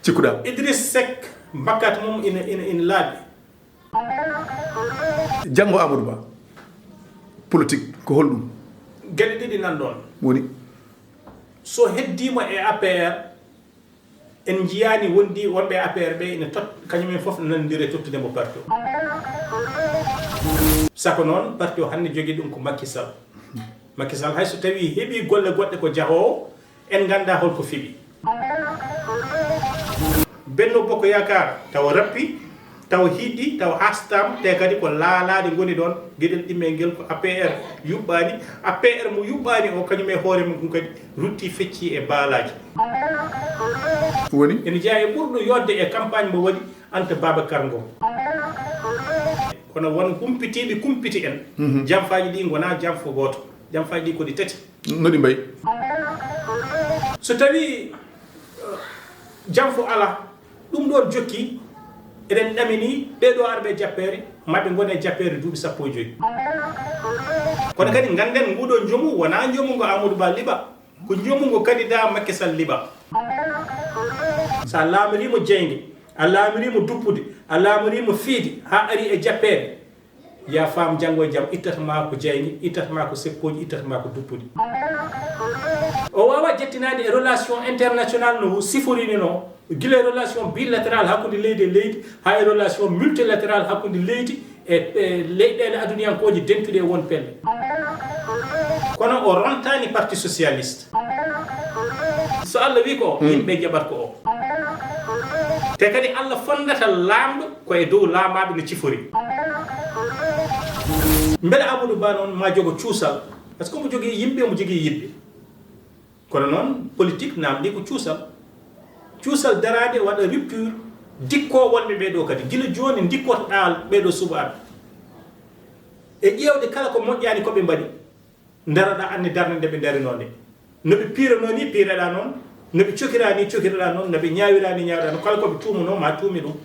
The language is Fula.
cikkuɗa Idriss Seck bakkat mum ina laaɓi janngo Amadou Ba politique ko holɗum geɗe ɗiɗi nan ɗon woni so heddima e APR en jiyani wondi wonɓe APR ɓe ina kañumen foof nanodiri tottude mo parti o sako noon parti o hannde jogui ɗum ko Macky Sall hayso tawi heeɓi golle goɗɗe ko jahowo en ganda holko fiɓi Benno Bokk Yakar taw rappi taw hiɗɗi taw hastama te kadi ko laalaɗe goni ɗon gueɗel ɗimmel guel ko APR yuɓɓani APR mo yuɓɓani o kañum e hoore mum kadi rutti fecci e baalaji woni ene jeeya e ɓurɗo yodde e campagne mo waɗi Anta Babacar Ngom kono won kumpitiɓe kumpiti en jamfaji ɗi gona jamfo goto jamfaji ɗi kodi tati no ɗi mbayi so tawi jamfo ala ɗum ɗon jokki eɗen ɗamini ɓeɗo arɓe jappere maɓe gone jappere duuɓi 15 kono kadi ganden nguɗo joomu wona joomugo Amadou Ba liɓa ko joomugo candidat Macky Sall liɓa sa laamirimo jeygue a laamirimo duppude a laamirimo fiide ha ari e jappere ya faam janggo e jaam ittatama ko jeygue ittatama ko seppoji ittatama ko duppude o wawa jettinade e relation international no siforini no guila relation bilatéral hakkude leydi e leydi ha e relation multilatéral hakkude leydi e leyɗele aduniyankoji dentuɗe won pelle kono o rontani parti socialiste so Allah wi ko yimɓe jaɓat ko o te kadi Allah fondata lamɗo koye dow laamaɓe no cifori beele Amadou Ba noon ma jogo cuusal par ce que mo jogui yimɓe mo jogui yiɗɓe kono noon politique namdi ko cuusal darade waɗa rupture dikko wonɓe ɓeɗo kadi guila joni dikkotoɗa ɓeɗo subaɓe e ƴewde kala ko moƴƴani koɓe mbaɗi daraɗa anni darde nde ɓe darinode noɓe pirano ni pireɗa noon noɓe cokira ni cokirɗa noon noɓe ñawira ni ñawɗa noon kala koɓe tumuno ma tuumi ɗum